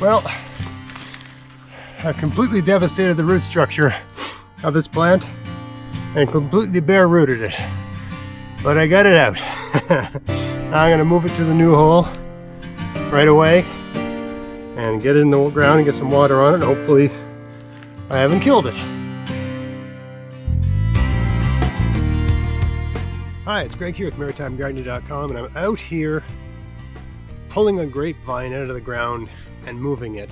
Well, I've completely devastated the root structure of this plant and completely bare rooted it. But I got it out. Now I'm going to move it to the new hole right away and get it in the ground and get some water on it. Hopefully I haven't killed it. Hi, it's Greg here with MaritimeGardening.com, and I'm out here pulling a grapevine out of the ground and moving it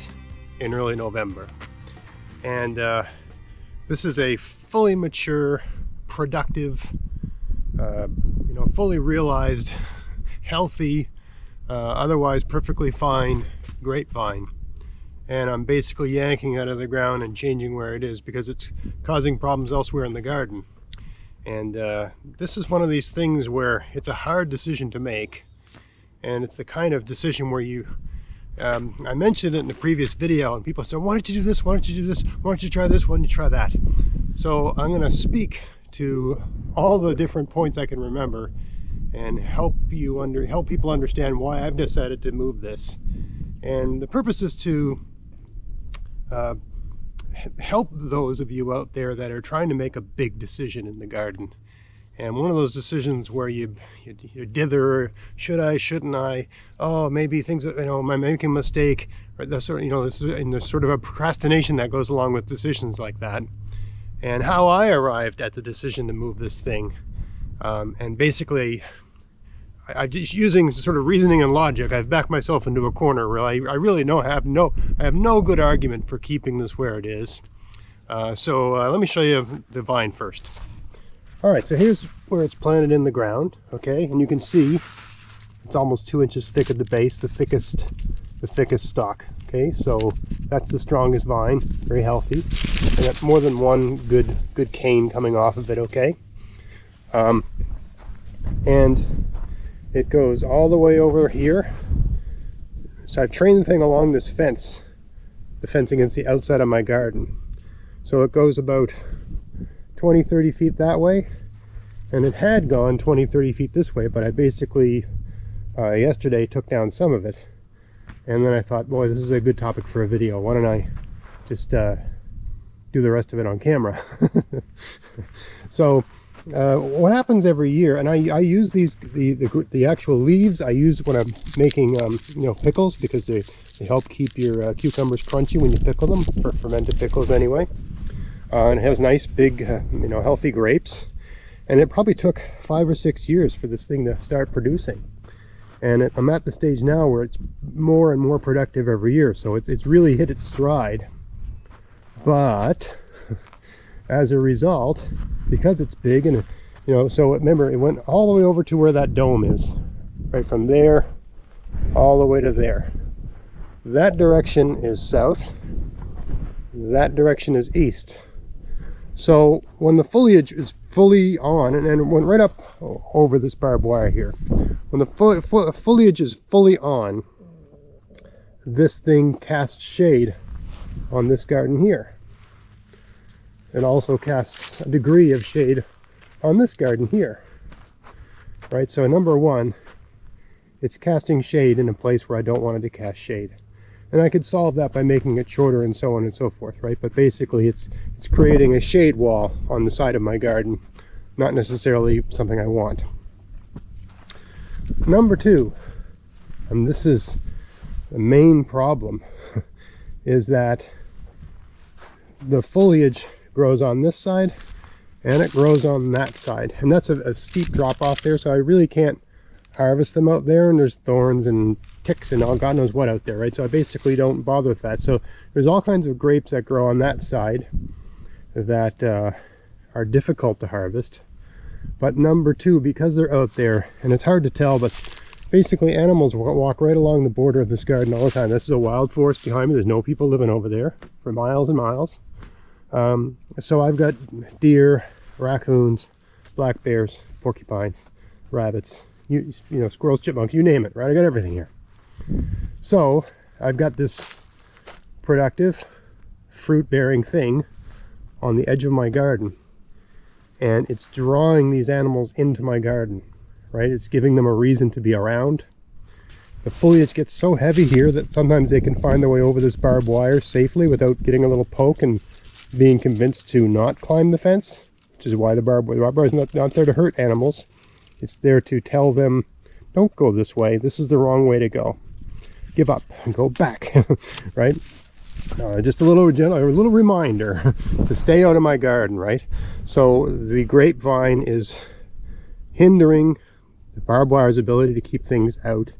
in early November. And this is a fully mature, productive, fully realized, healthy, otherwise perfectly fine grapevine. And I'm basically yanking it out of the ground and changing where it is because it's causing problems elsewhere in the garden. And this is one of these things where it's a hard decision to make, and it's the kind of decision where you I mentioned it in the previous video and people said, why don't you do this, why don't you do this, why don't you try this, why don't you try that. So I'm going to speak to all the different points I can remember and help people understand why I've decided to move this. And the purpose is to help those of you out there that are trying to make a big decision in the garden. And one of those decisions where you dither, should I, shouldn't I, oh, maybe things, am I making a mistake, or there's sort of, and there's sort of a procrastination that goes along with decisions like that. And how I arrived at the decision to move this thing, and basically I just using sort of reasoning and logic, I've backed myself into a corner where I really have no good argument for keeping this where it is. So let me show you the vine first. All right, so here's where it's planted in the ground, okay? And you can see it's almost 2 inches thick at the base, the thickest stalk, okay? So that's the strongest vine, very healthy. And that's more than one good cane coming off of it, okay? And it goes all the way over here. So I've trained the thing along this fence, the fence against the outside of my garden. So it goes about 20-30 feet that way, and it had gone 20-30 feet this way, but I basically yesterday took down some of it, and then I thought, boy, this is a good topic for a video. Why don't I just do the rest of it on camera? So what happens every year, and I use the actual leaves I use when I'm making pickles, because they help keep your cucumbers crunchy when you pickle them, for fermented pickles anyway. And it has nice big healthy grapes, and it probably took 5 or 6 years for this thing to start producing, and I'm at the stage now where it's more and more productive every year, so it's really hit its stride. But as a result, because it's big, and so remember, it went all the way over to where that dome is, right from there all the way to there. That direction is south, that direction is east. So when the foliage is fully on, and it went right up over this barbed wire here, when the foliage is fully on, this thing casts shade on this garden here. It also casts a degree of shade on this garden here, right? So number one, it's casting shade in a place where I don't want it to cast shade. And I could solve that by making it shorter and so on and so forth, right? But basically it's creating a shade wall on the side of my garden, not necessarily something I want. Number two, and this is the main problem, is that the foliage grows on this side and it grows on that side. And that's a steep drop off there, so I really can't harvest them out there, and there's thorns and ticks and all God knows what out there, right? So I basically don't bother with that. So there's all kinds of grapes that grow on that side that are difficult to harvest. But number two, because they're out there, and it's hard to tell, but basically animals walk right along the border of this garden all the time. This is a wild forest behind me. There's no people living over there for miles and miles. So I've got deer, raccoons, black bears, porcupines, rabbits, squirrels, chipmunks, you name it, right? I got everything here. So I've got this productive fruit-bearing thing on the edge of my garden, and it's drawing these animals into my garden, right? It's giving them a reason to be around, The foliage gets so heavy here that sometimes they can find their way over this barbed wire safely without getting a little poke and being convinced to not climb the fence, which is why the barbed wire is not there to hurt animals. It's there to tell them, don't go this way. This is the wrong way to go. Give up and go back, right? Just a little reminder to stay out of my garden, right? So the grapevine is hindering the barbed wire's ability to keep things out.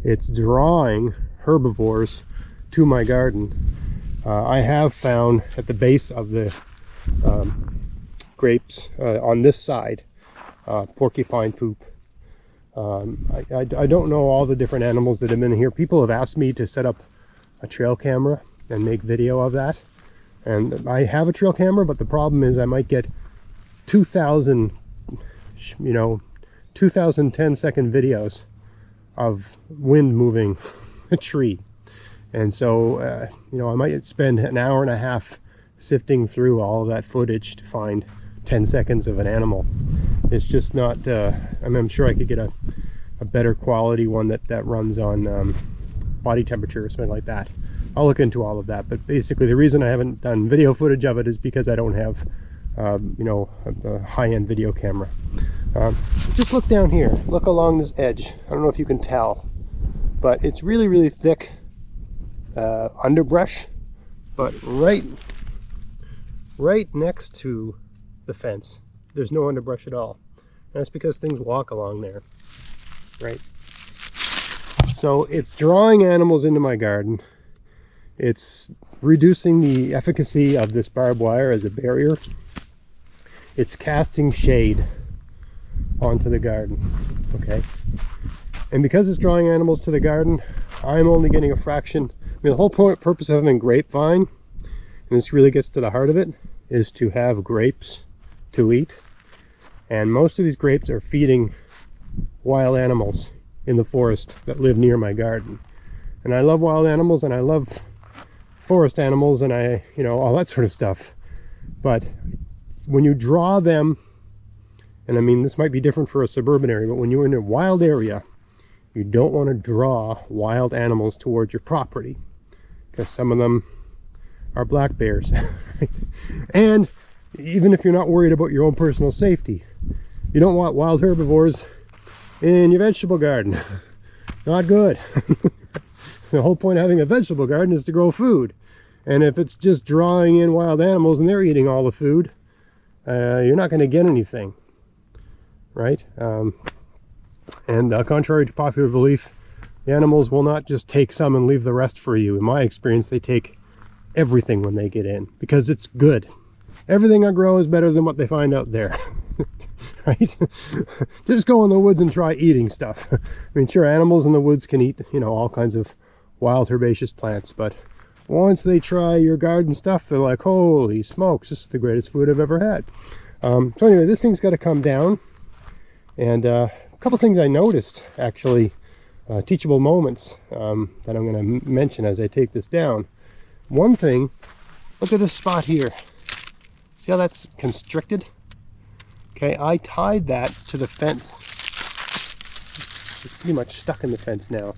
It's drawing herbivores to my garden. I have found at the base of the grapes on this side porcupine poop. I don't know all the different animals that have been here. People have asked me to set up a trail camera and make video of that, and I have a trail camera, but the problem is I might get 2,000 10-second videos of wind moving a tree, and so I might spend an hour and a half sifting through all of that footage to find 10 seconds of an animal. It's just not I'm sure I could get a better quality one that runs on body temperature or something like that. I'll look into all of that, but basically the reason I haven't done video footage of it is because I don't have a high-end video camera. Just look down here, look along this edge. I don't know if you can tell, but it's really thick underbrush, but right next to the fence there's no underbrush at all. And that's because things walk along there, right? So it's drawing animals into my garden. It's reducing the efficacy of this barbed wire as a barrier. It's casting shade onto the garden, okay? And because it's drawing animals to the garden, I'm only getting a fraction. I mean, the whole purpose of having grapevine, and this really gets to the heart of it, is to have grapes to eat. And most of these grapes are feeding wild animals in the forest that live near my garden. And I love wild animals, and I love forest animals, and all that sort of stuff. But when you draw them, and I mean this might be different for a suburban area, but when you're in a wild area, you don't want to draw wild animals towards your property, because some of them are black bears. And even if you're not worried about your own personal safety, you don't want wild herbivores in your vegetable garden. Not good. The whole point of having a vegetable garden is to grow food, and if it's just drawing in wild animals and they're eating all the food, you're not going to get anything, right? And contrary to popular belief, the animals will not just take some and leave the rest for you. In my experience, they take everything when they get in, because it's good. Everything I grow is better than what they find out there. Right? Just go in the woods and try eating stuff. I mean, sure, animals in the woods can eat, all kinds of wild herbaceous plants, but once they try your garden stuff, they're like, holy smokes, this is the greatest food I've ever had. So anyway, this thing's got to come down. And a couple things I noticed, actually, teachable moments that I'm going to mention as I take this down. One thing, look at this spot here. See how that's constricted? Okay, I tied that to the fence. It's pretty much stuck in the fence now.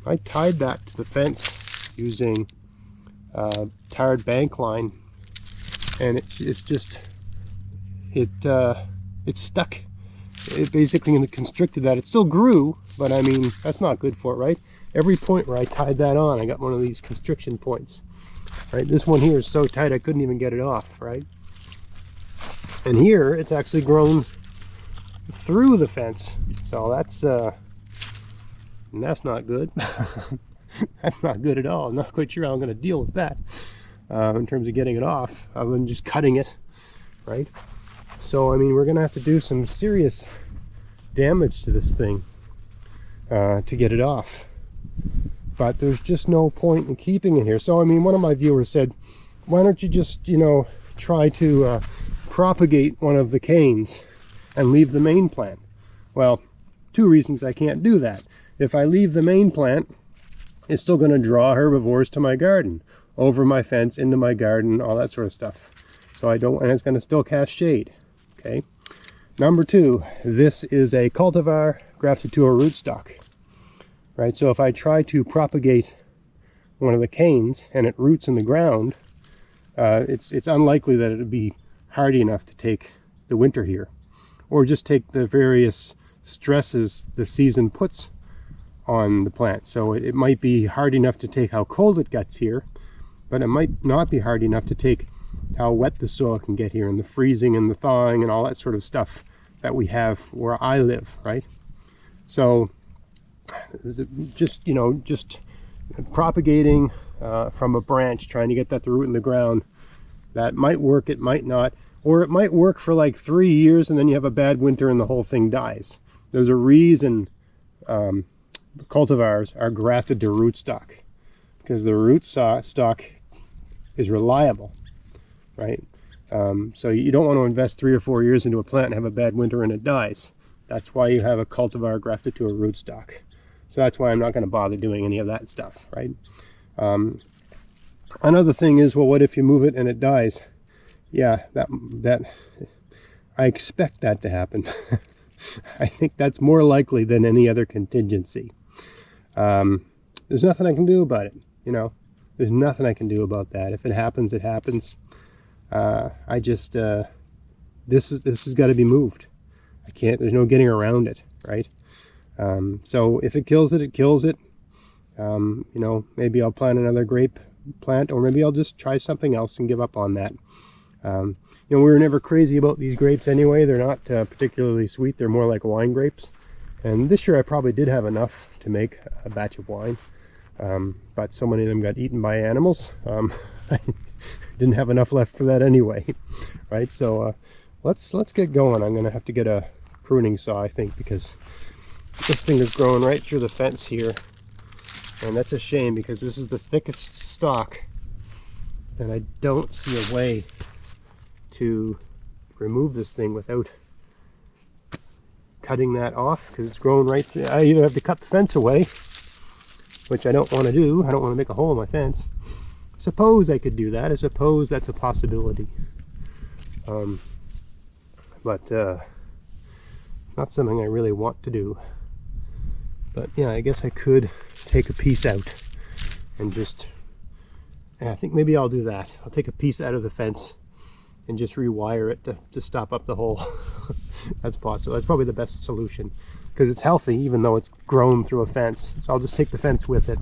I tied that to the fence using tarred bank line, and it's stuck. It basically constricted that. It still grew, but I mean, that's not good for it, right? Every point where I tied that on, I got one of these constriction points, right? This one here is so tight I couldn't even get it off, right? And here it's actually grown through the fence, so that's not good. That's not good at all. I'm not quite sure how I'm going to deal with that in terms of getting it off, other than just cutting it, right? So I mean, we're going to have to do some serious damage to this thing to get it off, but there's just no point in keeping it here. So I mean, one of my viewers said, why don't you just try to propagate one of the canes and leave the main plant? Well, two reasons I can't do that. If I leave the main plant, it's still going to draw herbivores to my garden, over my fence, into my garden, all that sort of stuff. So I don't, and it's going to still cast shade. Okay. Number two, this is a cultivar grafted to a rootstock. right? So if I try to propagate one of the canes and it roots in the ground, it's unlikely that it would be hardy enough to take the winter here, or just take the various stresses the season puts on the plant. So it might be hard enough to take how cold it gets here, but it might not be hard enough to take how wet the soil can get here, and the freezing and the thawing and all that sort of stuff that we have where I live, right? So just, you know, just propagating from a branch, trying to get that to root in the ground, that might work, it might not, or it might work for like 3 years and then you have a bad winter and the whole thing dies. There's a reason cultivars are grafted to rootstock, because the root stock is reliable, right? So you don't want to invest 3 or 4 years into a plant and have a bad winter and it dies. That's why you have a cultivar grafted to a rootstock. So that's why I'm not going to bother doing any of that stuff, right? Another thing is, well, what if you move it and it dies? Yeah, that I expect that to happen. I think that's more likely than any other contingency. There's nothing I can do about it, you know. There's nothing I can do about that. If it happens, it happens. I just this has got to be moved. I can't. There's no getting around it, right? So if it kills it, it kills it. You know, maybe I'll plant another grape plant, or maybe I'll just try something else and give up on that. You know, we were never crazy about these grapes anyway. They're not particularly sweet. They're more like wine grapes. And this year I probably did have enough to make a batch of wine. But so many of them got eaten by animals. I didn't have enough left for that anyway, right? So let's get going. I'm gonna have to get a pruning saw, I think, because this thing is growing right through the fence here, and that's a shame because this is the thickest stalk, and I don't see a way to remove this thing without cutting that off, because it's growing right through. I either have to cut the fence away, which I don't want to do. I don't want to make a hole in my fence. I suppose I could do that. I suppose that's a possibility. But not something I really want to do. But yeah, I guess I could take a piece out and just, I think maybe I'll do that. I'll take a piece out of the fence and just rewire it to stop up the hole. That's possible. That's probably the best solution, because it's healthy even though it's grown through a fence. So I'll just take the fence with it.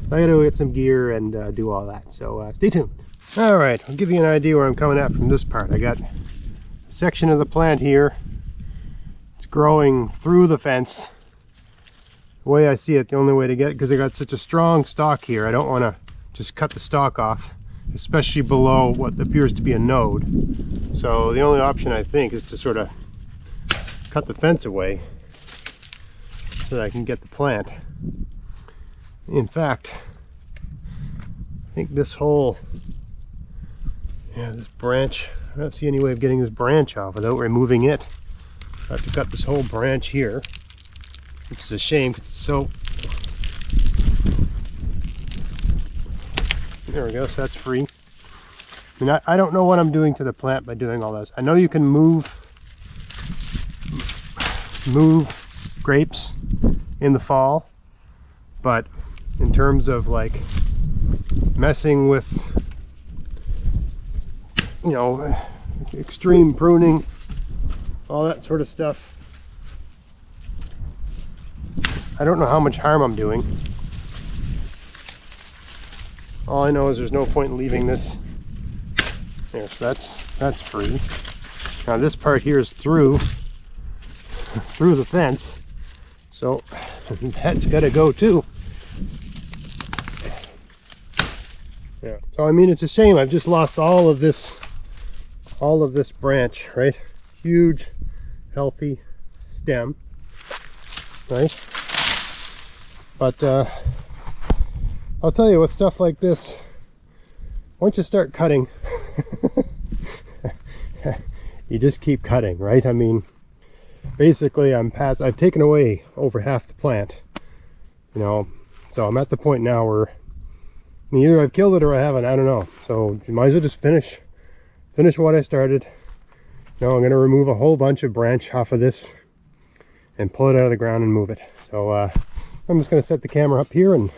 I gotta go get some gear and do all that. So stay tuned. All right, I'll give you an idea where I'm coming at from this part. I got a section of the plant here. It's growing through the fence. The way I see it, the only way to get, because I got such a strong stalk here, I don't want to just cut the stalk off, especially below what appears to be a node. So the only option, I think, is to sort of cut the fence away so that I can get the plant. In fact, I think this whole, this branch, I don't see any way of getting this branch off without removing it. I have to cut this whole branch here, which is a shame because it's so... There we go, so that's free. I mean, I don't know what I'm doing to the plant by doing all this. I know you can move grapes in the fall, but in terms of like messing with, you know, extreme pruning, all that sort of stuff, I don't know how much harm I'm doing. All I know is there's no point in leaving this there. So that's free. Now this part here is through the fence, so that's got to go too. Yeah. So I mean, it's a shame. I've just lost all of this branch, right? Huge, healthy stem, right? But I'll tell you, with stuff like this, once you start cutting, you just keep cutting, right? I mean, basically I've taken away over half the plant, you know, so I'm at the point now where either I've killed it or I haven't, I don't know. So you might as well just finish what I started. Now I'm going to remove a whole bunch of branch off of this and pull it out of the ground and move it. So all I'm just going to set the camera up here and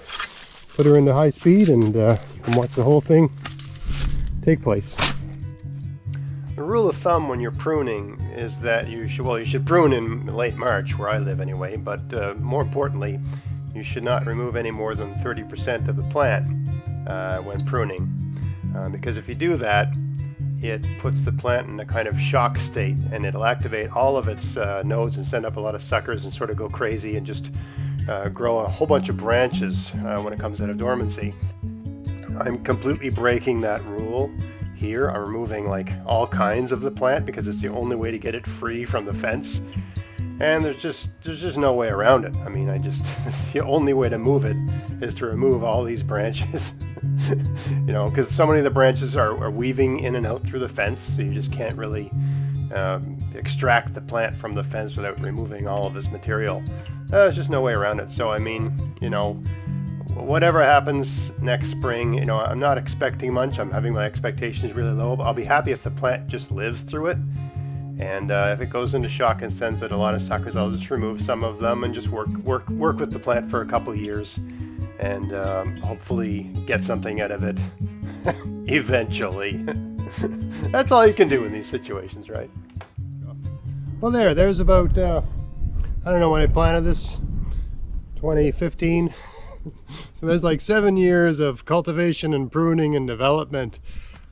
put her into high speed, and you can watch the whole thing take place. The rule of thumb when you're pruning is that you should prune in late March, where I live anyway, but more importantly, you should not remove any more than 30% of the plant when pruning, because if you do that, it puts the plant in a kind of shock state, and it'll activate all of its nodes and send up a lot of suckers and sort of go crazy and just grow a whole bunch of branches when it comes out of dormancy. I'm completely breaking that rule here. I'm removing like all kinds of the plant because it's the only way to get it free from the fence, and there's just no way around it. I mean, the only way to move it is to remove all these branches. You know, because so many of the branches are weaving in and out through the fence, so you just can't really extract the plant from the fence without removing all of this material. There's just no way around it. So I mean, you know, whatever happens next spring, you know, I'm not expecting much. I'm having my expectations really low, but I'll be happy if the plant just lives through it. And if it goes into shock and sends out a lot of suckers, I'll just remove some of them and just work with the plant for a couple of years, and hopefully get something out of it eventually. That's all you can do in these situations, right? Well, there's about I don't know when I planted this, 2015. So there's like 7 years of cultivation and pruning and development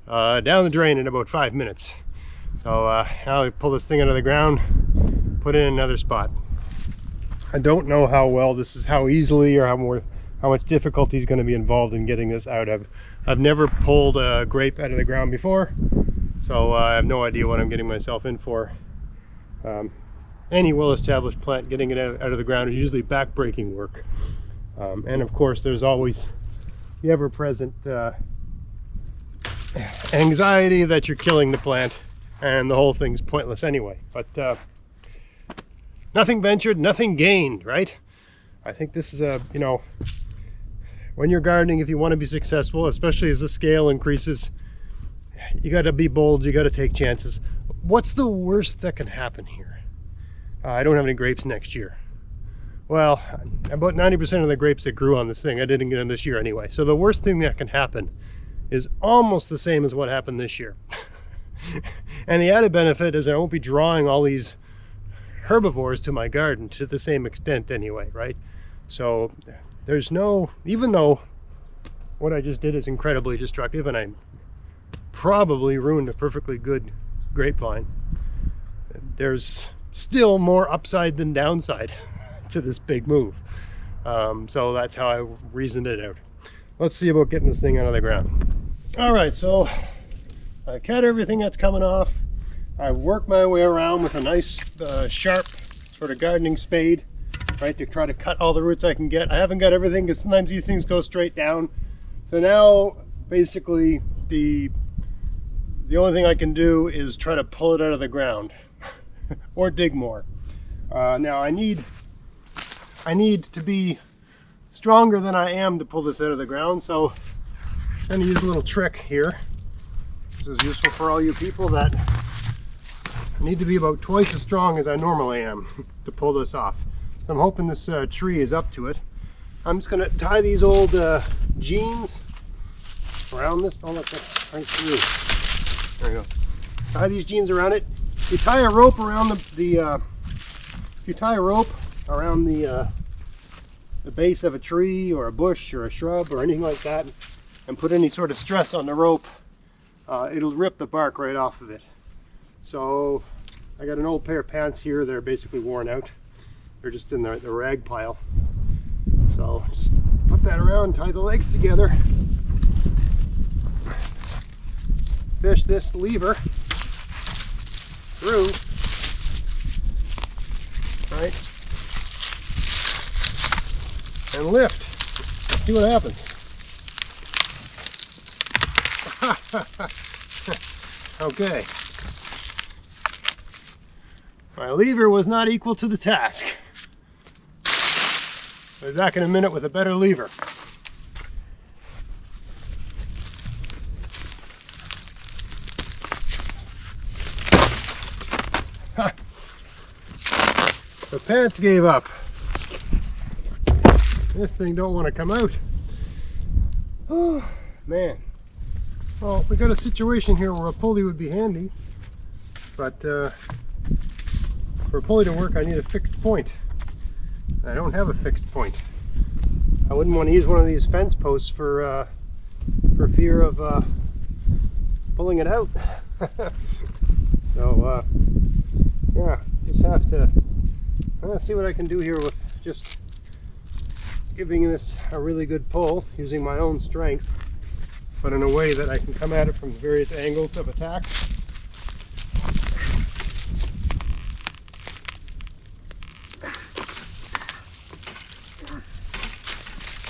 down the drain in about 5 minutes. So I'll pull this thing out of the ground, put it in another spot. I don't know how easily or how much difficulty is going to be involved in getting this out. I've never pulled a grape out of the ground before, so I have no idea what I'm getting myself in for. Any well-established plant, getting it out of the ground is usually back-breaking work. And of course, there's always the ever-present anxiety that you're killing the plant, and the whole thing's pointless anyway. But nothing ventured, nothing gained, right? I think this is you know, when you're gardening, if you want to be successful, especially as the scale increases, you got to be bold, you got to take chances. What's the worst that can happen here? I don't have any grapes next year. Well, about 90% of the grapes that grew on this thing, I didn't get them this year anyway. So the worst thing that can happen is almost the same as what happened this year. And the added benefit is I won't be drawing all these herbivores to my garden to the same extent anyway, right? So there's no, even though what I just did is incredibly destructive and I probably ruined a perfectly good grapevine, there's still more upside than downside to this big move. So that's how I reasoned it out. Let's see about getting this thing out of the ground. All right, so I cut everything that's coming off. I've worked my way around with a nice sharp sort of gardening spade, right, to try to cut all the roots I can get. I haven't got everything because sometimes these things go straight down. So now basically the only thing I can do is try to pull it out of the ground or dig more. Now I need to be stronger than I am to pull this out of the ground, so I'm going to use a little trick here. This is useful for all you people that need to be about twice as strong as I normally am to pull this off. So I'm hoping this tree is up to it. I'm just going to tie these old jeans around this. Oh look, that's right through. There we go. Tie these jeans around it. You tie a rope around if you tie a rope around the base of a tree or a bush or a shrub or anything like that, and put any sort of stress on the rope, it'll rip the bark right off of it. So I got an old pair of pants here. They're basically worn out. They're just in the rag pile. So just put that around, tie the legs together, fish this lever through, right, and lift. See what happens. Okay. My lever was not equal to the task. I'll be back in a minute with a better lever. The pants gave up. This thing don't want to come out. Oh, man. Well, we got a situation here where a pulley would be handy, but for a pulley to work, I need a fixed point. I don't have a fixed point. I wouldn't want to use one of these fence posts for fear of pulling it out. So yeah, just have to. I'm gonna see what I can do here with just giving this a really good pull using my own strength, but in a way that I can come at it from various angles of attack.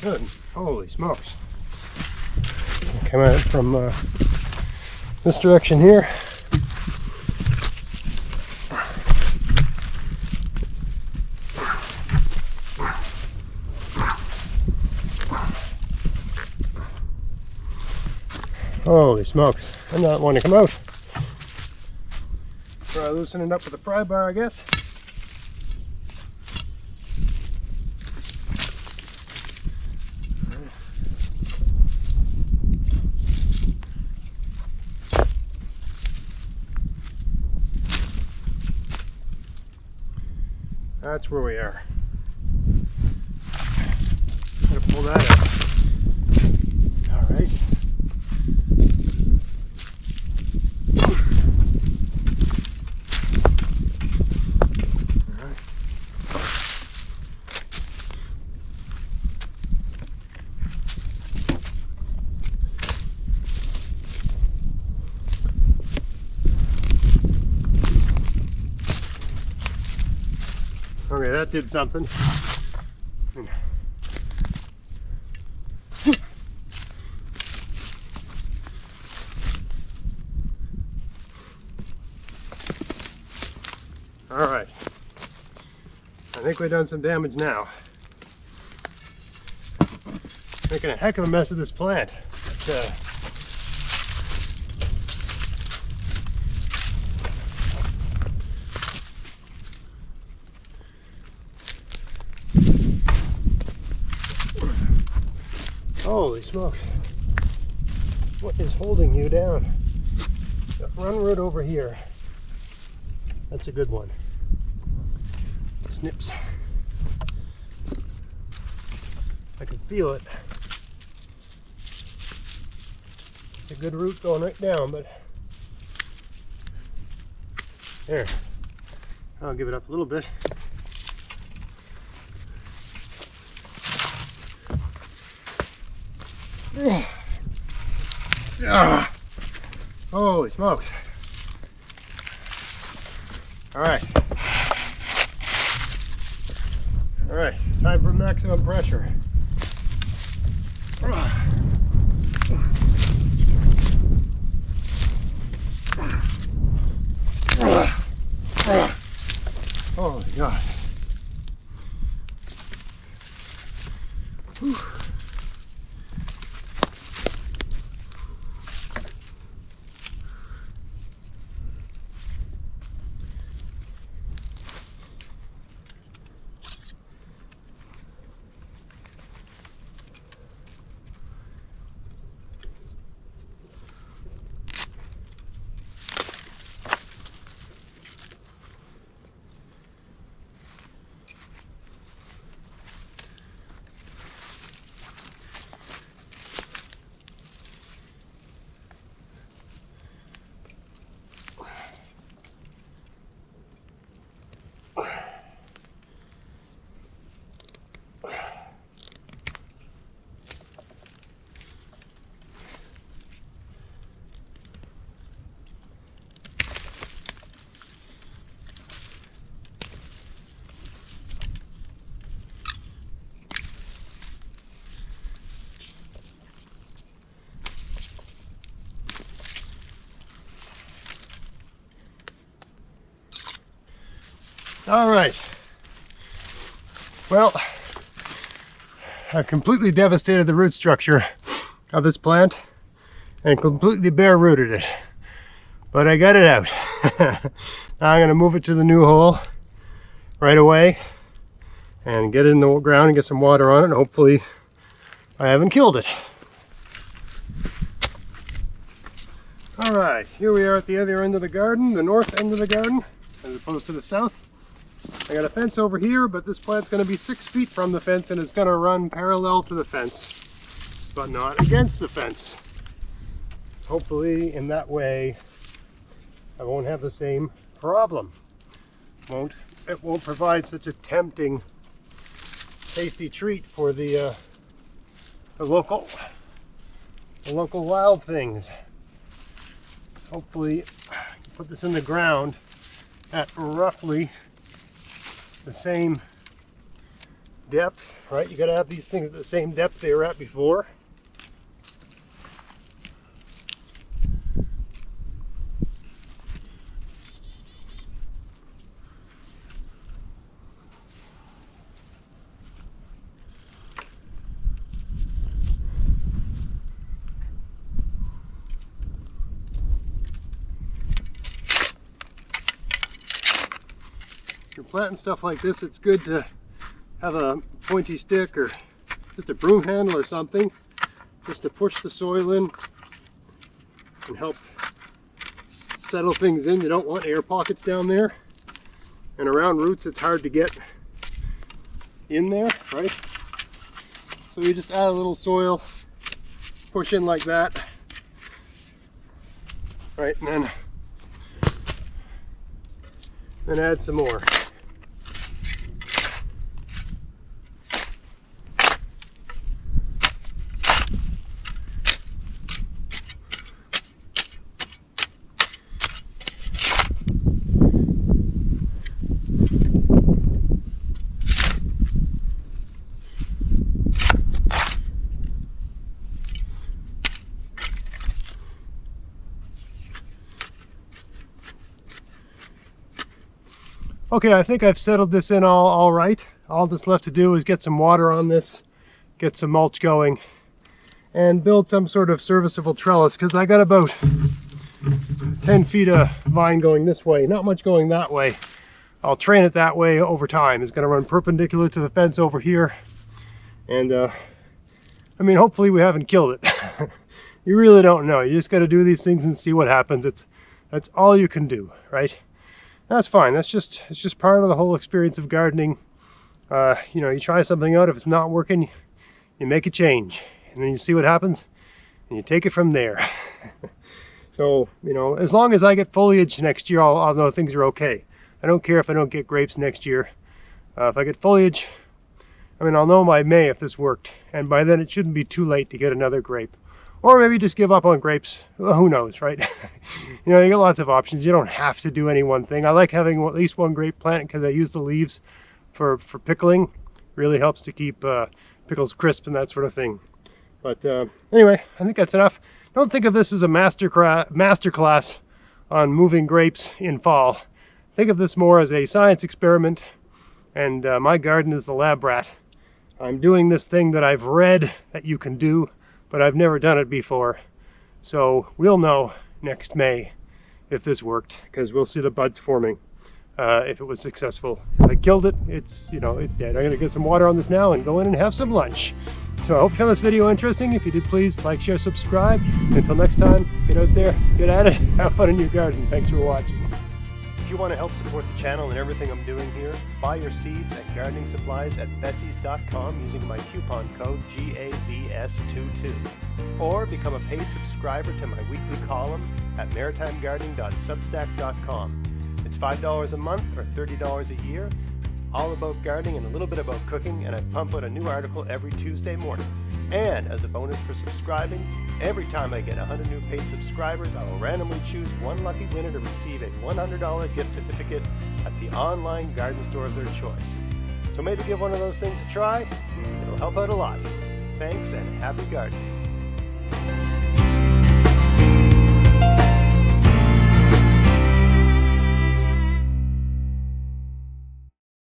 Good. Holy smokes. Come at it from this direction here. Holy smokes. I'm not wanting to come out. Try loosening it up with a pry bar, I guess. That's where we are. Gotta pull that out. All right. Okay, that did something. All right. I think we've done some damage now. Making a heck of a mess of this plant. But, holy smokes. What is holding you down? Run root over here. That's a good one. Snips. I can feel it. It's a good root going right down, but there. I'll give it up a little bit. Holy smokes. All right. All right, time for maximum pressure. Holy God. Whew. All right. Well, I've completely devastated the root structure of this plant and completely bare rooted it. But I got it out. Now I'm going to move it to the new hole right away and get it in the ground and get some water on it, and hopefully I haven't killed it. Alright, here we are at the other end of the garden, the north end of the garden, as opposed to the south. I got a fence over here, but this plant's going to be 6 feet from the fence, and it's going to run parallel to the fence, but not against the fence. Hopefully, in that way, I won't have the same problem. It won't provide such a tempting, tasty treat for the local wild things. Hopefully, put this in the ground at roughly the same depth, right? You got to have these things at the same depth they were at before. You're planting stuff like this, it's good to have a pointy stick or just a broom handle or something, just to push the soil in and help settle things in. You don't want air pockets down there, and around roots it's hard to get in there, right? So you just add a little soil, push in like that, right, and then add some more. Okay, I think I've settled this in all right. All that's left to do is get some water on this, get some mulch going, and build some sort of serviceable trellis, because I got about 10 feet of vine going this way, not much going that way. I'll train it that way over time. It's going to run perpendicular to the fence over here, and I mean, hopefully we haven't killed it. You really don't know. You just got to do these things and see what happens. That's all you can do, right? That's fine. It's just part of the whole experience of gardening. You know, you try something out. If it's not working, you make a change, and then you see what happens, and you take it from there. So, you know, as long as I get foliage next year, I'll know things are okay. I don't care if I don't get grapes next year. If I get foliage, I mean, I'll know by May if this worked, and by then it shouldn't be too late to get another grape. Or maybe just give up on grapes. Well, who knows, right? You know, you get lots of options. You don't have to do any one thing. I like having at least one grape plant because I use the leaves for pickling. Really helps to keep pickles crisp and that sort of thing. But anyway, I think that's enough. Don't think of this as a master class on moving grapes in fall. Think of this more as a science experiment, and my garden is the lab rat. I'm doing this thing that I've read that you can do, but I've never done it before. So we'll know next May if this worked, because we'll see the buds forming if it was successful. If I killed it, it's, you know, it's dead. I'm gonna get some water on this now and go in and have some lunch. So I hope you found this video interesting. If you did, please like, share, subscribe. Until next time, get out there, get at it, have fun in your garden. Thanks for watching. If you want to help support the channel and everything I'm doing here, buy your seeds and gardening supplies at Bessies.com using my coupon code GABS22. Or become a paid subscriber to my weekly column at maritimegardening.substack.com. It's $5 a month or $30 a year. It's all about gardening and a little bit about cooking, and I pump out a new article every Tuesday morning. And as a bonus for subscribing, every time I get 100 new paid subscribers, I will randomly choose one lucky winner to receive a $100 gift certificate at the online garden store of their choice. So maybe give one of those things a try. It'll help out a lot. Thanks, and happy gardening.